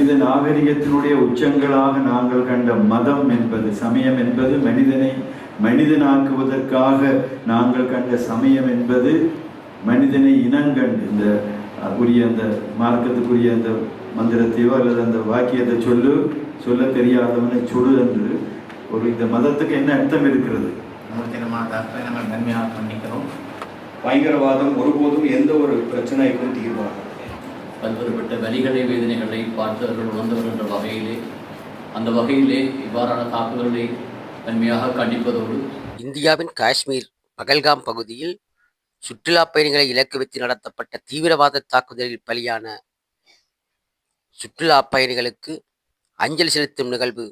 மனித நாகரிகத்தினுடைய உச்சங்களாக நாங்கள் கண்ட மதம் என்பது, சமயம் என்பது மனிதனை மனிதனாக்குவதற்காக நாங்கள் கண்ட சமயம் என்பது மனிதனை இனங்கண்டு இந்த உரிய அந்த மார்க்கத்துக்குரிய அந்த மந்திரத்தையோ அல்லது அந்த வாக்கியத்தை சொல்ல தெரியாதவனை சுடு என்று ஒரு இந்த மதத்துக்கு என்ன அர்த்தம் இருக்கிறது? நம்ம நன்மையாக பண்ணிக்கிறோம். பயங்கரவாதம் ஒருபோதும் எந்த ஒரு பிரச்சனைக்கும் தீர்வாகும். பல்வேறுபட்ட வலிகளை வேதனைகளை பார்த்தவர்கள் உணர்ந்தவர் என்ற வகையிலே அந்த வகையிலே இவ்வாறான தாக்குதல்களை நன்மையாக கண்டிப்பதோடு இந்தியாவின் காஷ்மீர் பகல்காம் பகுதியில் சுற்றுலா பயணிகளை இலக்கு வைத்து நடத்தப்பட்ட தீவிரவாத தாக்குதலில் பலியான சுற்றுலா பயணிகளுக்கு அஞ்சலி செலுத்தும் நிகழ்வு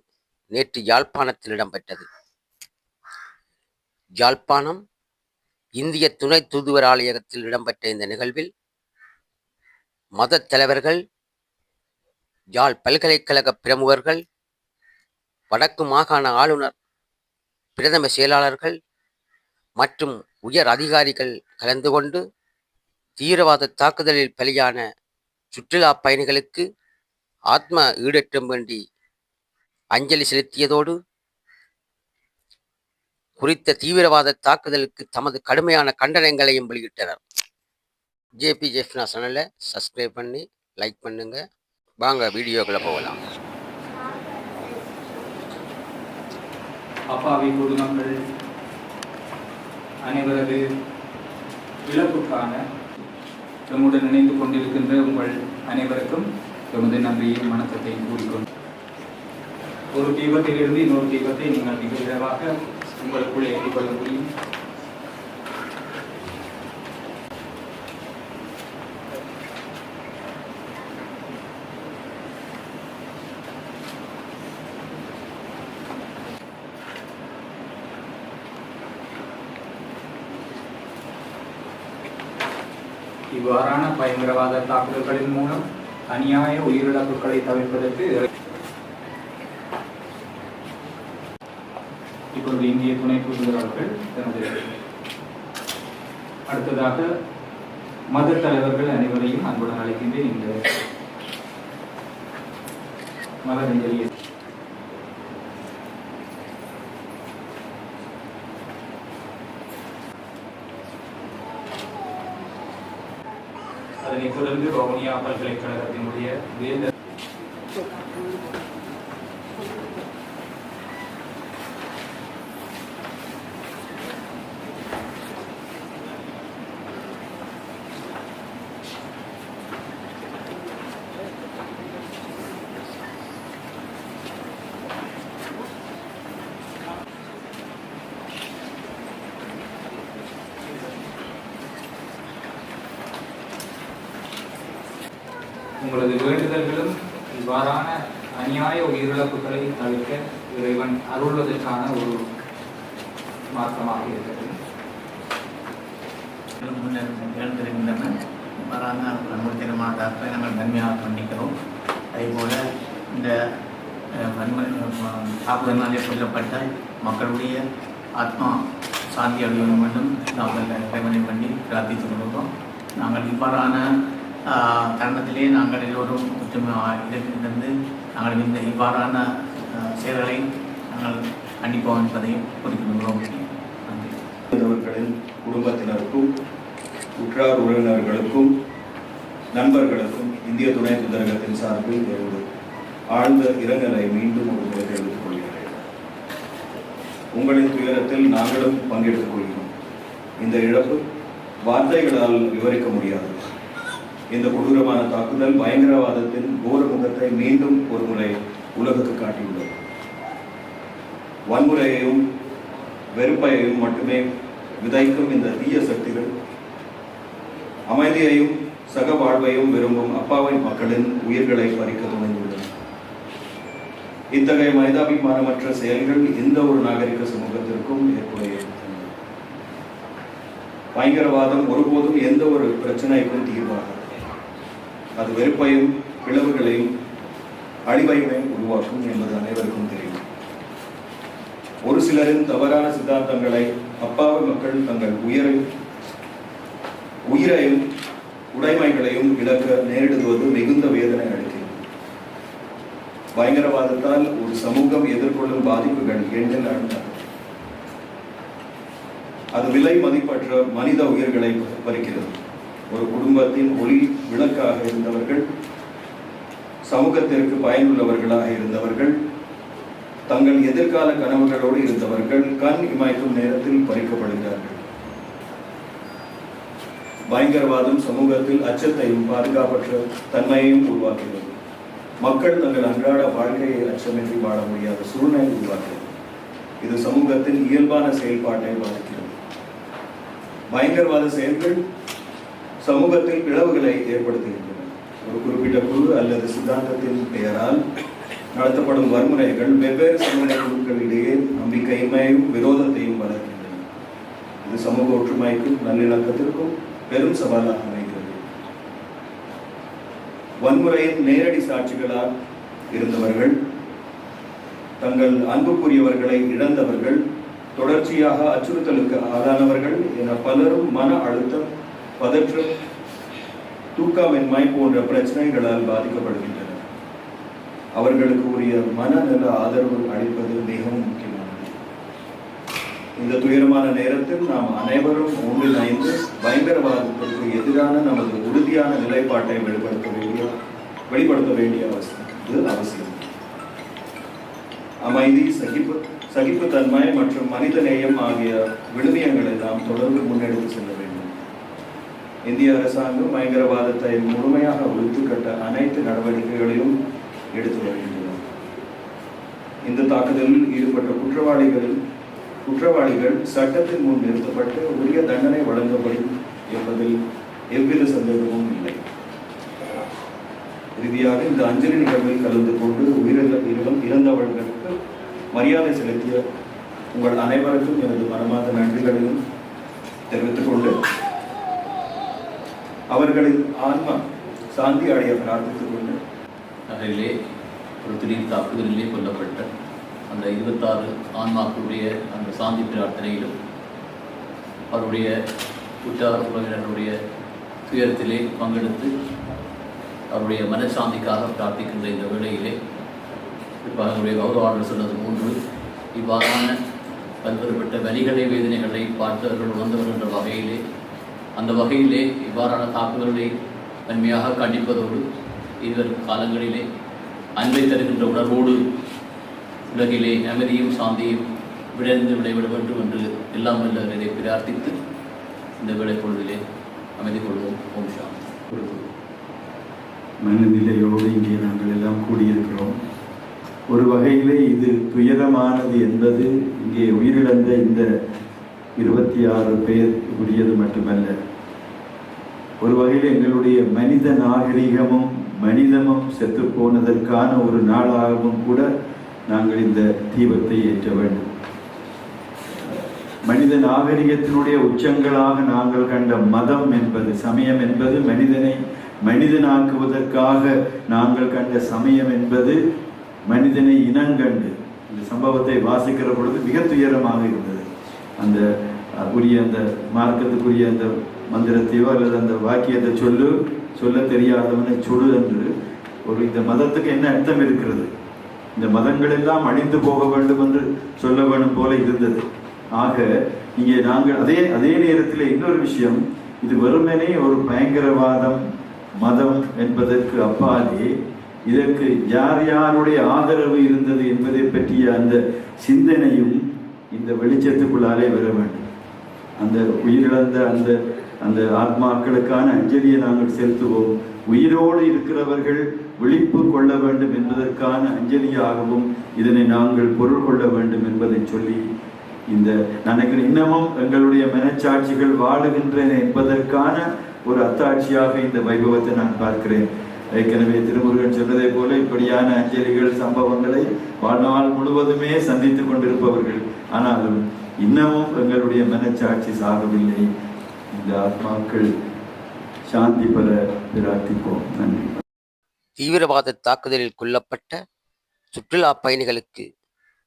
நேற்று யாழ்ப்பாணத்தில் இடம்பெற்றது. யாழ்ப்பாணம் இந்திய துணை தூதுவர் ஆலயத்தில் இடம்பெற்ற இந்த நிகழ்வில் மத தலைவர்கள், யாழ் பல்கலைக்கழக பிரமுகர்கள், வடக்கு மாகாண ஆளுநர், பிரதம செயலாளர்கள் மற்றும் உயர் அதிகாரிகள் கலந்து கொண்டு தீவிரவாத தாக்குதலில் பலியான சுற்றுலா பயணிகளுக்கு ஆத்ம ஈடேற்றம் வேண்டி அஞ்சலி செலுத்தியதோடு குறித்த தீவிரவாத தாக்குதலுக்கு தமது கடுமையான கண்டனங்களையும் வெளியிட்டனர். ஜேபி ஜெஃப்னா சேனலை சப்ஸ்கிரைப் பண்ணி லைக் பண்ணுங்க. வாங்க வீடியோக்குள்ள போகலாம். அப்பாவி குடும்பங்கள் அனைவரது இழப்புக்கான நம்முடன் இணைந்து கொண்டிருக்கின்ற உங்கள் அனைவருக்கும் எமது நன்றியும் வணக்கத்தையும் கூறிக்கொண்டு, ஒரு தீபத்திலிருந்து இன்னொரு தீபத்தை நீங்கள் மிக விரைவாக உங்களுக்குள் ஏற்றிக்கொள்ள முடியும். இவ்வாறான பயங்கரவாத தாக்குதல்களின் மூலம் அநியாய உயிரிழப்புகளை தவிர்ப்பதற்கு இப்பொழுது இந்திய துணை தூதுவர் அவர்கள் அடுத்ததாக மத தலைவர்கள் அனைவரையும் அன்புடன் அழைக்கின்றேன். இந்த மலரஞ்சலியை அதனைத் தொடர்ந்து வவுனியா பல்கலைக்கழகத்தினுடைய வேத உங்களது வேண்டுதல்களும் இவ்வாறான அநியாய உயிரிழப்புகளை தவிர்க்க இறைவன் அருள்வதற்கான ஒரு மார்க்கமாக இருக்கிறது. இழந்திருக்கின்றன. இவ்வாறான வன்முறைத்தனமான தாக்குதலை நாங்கள் நன்மையாக பண்ணிக்கிறோம். அதேபோல இந்த தாக்குதலினாலே கொல்லப்பட்ட மக்களுடைய ஆத்மா சாந்தி அடைய வேண்டும் நாங்கள் இறைவனை பண்ணி பிரார்த்தித்துக் கொள்கிறோம். நாங்கள் இவ்வாறான தருணத்திலே நாங்கள் எல்லோரும் ஒற்றுமையிலிருந்து நாங்கள் இந்த இவ்வாறான செயல்களை நாங்கள் கண்டிப்போம் என்பதையும் குறிப்பிடுகிறோம். நன்றி. குடும்பத்தினருக்கும் உற்றார் உறவினர்களுக்கும் நண்பர்களுக்கும் இந்திய துணை தூதரகத்தின் சார்பில் ஆழ்ந்த இரங்கலை மீண்டும் ஒரு முறை தெரிவித்துக் கொள்கிறேன். உங்களின் துயரத்தில் நாங்களும் பங்கெடுத்துக் கொள்கிறோம். இந்த இழப்பு வார்த்தைகளால் விவரிக்க முடியாது. இந்த கொடூரமான தாக்குதல் பயங்கரவாதத்தின் கோர முகத்தை மீண்டும் ஒரு முறை உலகுக்கு காட்டியுள்ளது. வன்முறையையும் வெறுப்பையையும் மட்டுமே விதைக்கும் இந்த தீய சக்திகள் அமைதியையும் சக வாழ்வையும் விரும்பும் அப்பாவின் மக்களின் உயிர்களை பறிக்க துணிந்துள்ளன. இத்தகைய மனிதாபிமானமற்ற செயல்கள் எந்த ஒரு நாகரிக சமூகத்திற்கும் ஏற்புடைய பயங்கரவாதம் ஒருபோதும் எந்த ஒரு பிரச்சனைக்கும் தீர்வாகும். அது வெறுப்பையும் பிளவுகளையும் அழிவையுமே உருவாக்கும் என்பது அனைவருக்கும் தெரியும். ஒரு சிலரின் தவறான சித்தாந்தங்களை அப்பாவி மக்கள் தங்கள் உயிரையும் உடைமைகளையும் இழக்க நேரிடுவது மிகுந்த வேதனை அளிக்கிறது. பயங்கரவாதத்தால் ஒரு சமூகம் எதிர்கொள்ளும் பாதிப்புகள் எண்ணில் அடங்காது. அது விலை மதிப்பற்ற மனித உயிர்களை பறிக்கிறது. ஒரு குடும்பத்தின் ஒளி விளக்காக இருந்தவர்கள், சமூகத்திற்கு பயனுள்ளவர்களாக இருந்தவர்கள், தங்கள் எதிர்கால கனவுகளோடு இருந்தவர்கள் கண் இமைக்கும் நேரத்தில் பறிக்கப்படுகிறார்கள். பயங்கரவாதம் சமூகத்தில் அச்சத்தையும் பாதுகாப்பற்ற தன்மையையும் உருவாக்குகிறது. மக்கள் தங்கள் அன்றாட வாழ்க்கையை அச்சமின்றி வாழ முடியாத சூழ்நிலை உருவாக்குகிறது. இது சமூகத்தின் இயல்பான செயல்பாட்டை பாதிக்கிறது. பயங்கரவாத செயல்கள் சமூகத்தில் பிளவுகளை ஏற்படுத்துகின்றன. ஒரு குறிப்பிட்ட குழு அல்லது சித்தாந்தத்தின் பெயரால் நடத்தப்படும் வன்முறைகள் வெவ்வேறு சமூக குழுக்களிடையே நம்பிக்கையின்மையும் விரோதத்தையும் வளர்க்கின்றன. இது சமூக ஒற்றுமைக்கும் நல்லிணக்கத்திற்கும் பெரும் சவாலாக அமைகிறது. வன்முறையின் நேரடி சாட்சிகளால் இருந்தவர்கள், தங்கள் அன்புக்குரியவர்களை இழந்தவர்கள், தொடர்ச்சியாக அச்சுறுத்தலுக்கு ஆளானவர்கள் என பலரும் மன அழுத்தம், பதற்றம், தூக்கமின்மை போன்ற பிரச்சனைகளால் பாதிக்கப்படுகின்றனர். அவர்களுக்கு உரிய மனநல ஆதரவு அளிப்பது மிகவும் முக்கியமானது. இந்த துயரமான நேரத்தில் நாம் அனைவரும் ஒன்றிணைந்து பயங்கரவாதத்திற்கு எதிரான நமது உறுதியான நிலைப்பாட்டை வெளிப்படுத்த வேண்டிய அவசியம். அமைதி, சகிப்புத்தன்மை மற்றும் மனிதநேயம் ஆகிய விழுமியங்களை நாம் தொடர்ந்து முன்னெடுத்து செல்ல வேண்டும். இந்திய அரசாங்கம் பயங்கரவாதத்தை முழுமையாக ஒழித்துக்கட்ட அனைத்து நடவடிக்கைகளிலும் எடுத்து வருகின்றனர். இந்த தாக்குதலில் ஈடுபட்ட குற்றவாளிகள் சட்டத்தின் முன் நிறுத்தப்பட்டு உரிய தண்டனை வழங்கப்படும் என்பதில் எவ்வித சந்தேகமும் இல்லை. இறுதியாக இந்த அஞ்சலி நிகழ்வில் கலந்து கொண்டு இறந்தவர்களுக்கு மரியாதை செலுத்திய உங்கள் அனைவருக்கும் எனது மனமார்ந்த நன்றிகளையும் தெரிவித்துக் கொண்டு அவர்களின் ஆன்மா சாந்தி அடைய பிரார்த்தித்துக் கொண்டு நகரிலே ஒரு திடீர் தாக்குதலிலே கொல்லப்பட்ட அந்த 26 ஆன்மாக்களுடைய அந்த சாந்தி பிரார்த்தனையிலும் அவருடைய உற்றார் உறவினருடைய துயரத்திலே பங்கெடுத்து அவருடைய மனசாந்திக்காக பிரார்த்திக்கின்ற இந்த வேளையிலே இப்போ அவருடைய கௌரவாளர் சொன்னது போன்று இவ்வாறான பல்வேறுபட்ட வலிகளை வேதனைகளை பார்த்தவர்கள் உணர்ந்தவர் என்ற வகையிலே அந்த வகையிலே இவ்வாறான தாக்குதல்களை வன்மையாக கண்டிப்பதோடு இதுவரும் காலங்களிலே அன்பை தருகின்ற உணர்வோடு உலகிலே அமைதியும் சாந்தியும் விளைந்து விளைவிட வேண்டும் என்று எல்லாம் வல்லவர்களை பிரார்த்தித்து இந்த வேளை பொழுதிலே அமைதி கொள்வோம். ஓம் சாந்தி. மனநிலையோடு இங்கே நாங்கள் எல்லாம் கூடியிருக்கிறோம். ஒரு வகையிலே இது துயரமானது என்பது இங்கே உயிரிழந்த இந்த 26 பேர் உரியது மட்டுமல்ல, ஒரு வகையில் எங்களுடைய மனித நாகரிகமும் மனிதமும் செத்து போனதற்கான ஒரு நாளாகவும் கூட நாங்கள் இந்த தீபத்தை ஏற்ற வேண்டும். மனித நாகரிகத்தினுடைய உச்சங்களாக நாங்கள் கண்ட மதம் என்பது, சமயம் என்பது, மனிதனை மனிதனாக்குவதற்காக நாங்கள் கண்ட சமயம் என்பது மனிதனை இனங்கண்டு. இந்த சம்பவத்தை வாசிக்கிற பொழுது மிக துயரமாக இருந்தது. அந்த உரிய அந்த மார்க்கத்துக்குரிய அந்த மந்திரத்தையோ அல்லது அந்த வாக்கியத்தை சொல்ல தெரியாதவனை சுடு என்று ஒரு இந்த மதத்துக்கு என்ன அர்த்தம் இருக்கிறது? இந்த மதங்கள் எல்லாம் அழிந்து போக வேண்டும் என்று சொல்ல வேண்டும் போல இருந்தது. ஆக இங்கே நாங்கள் அதே நேரத்தில் இன்னொரு விஷயம், இது வெறுமனே ஒரு பயங்கரவாதம் மதம் என்பதற்கு அப்பாலே இதற்கு யார் யாருடைய ஆதரவு இருந்தது என்பதை பற்றிய அந்த சிந்தனையும் இந்த வெளிச்சத்துக்குள்ளாலே வர வேண்டும். அந்த உயிரிழந்த அந்த ஆத்மாக்களுக்கான அஞ்சலியை நாங்கள் செலுத்துவோம். உயிரோடு இருக்கிறவர்கள் விழிப்பு கொள்ள வேண்டும் என்பதற்கான அஞ்சலியாகவும் இதனை நாங்கள் பொருள் கொள்ள வேண்டும் என்பதை சொல்லி இந்த நினைக்கிறேன் இன்னமும் எங்களுடைய மனச்சாட்சிகள் வாழுகின்றன என்பதற்கான ஒரு அத்தாட்சியாக இந்த வைபவத்தை நான் பார்க்கிறேன். ஏற்கனவே திருமுருகன் சொன்னதை போல இப்படியான அஞ்சலிகள் சம்பவங்களை வாழ்நாள் முழுவதுமே சந்தித்துக் கொண்டிருப்பவர்கள். ஆனாலும் இன்னமும் எங்களுடைய மனச்சாட்சி சாகவில்லை. இந்த ஆத்மாக்கள் சாந்தி பெற பிரார்த்திப்போம். நன்றி. தீவிரவாத தாக்குதலில் கொல்லப்பட்ட சுற்றுலா பயணிகளுக்கு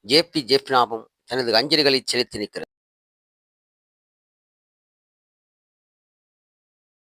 ஜேபி ஜெஃப்னாவும் தனது அஞ்சலிகளை செலுத்தி நிற்கிறார்.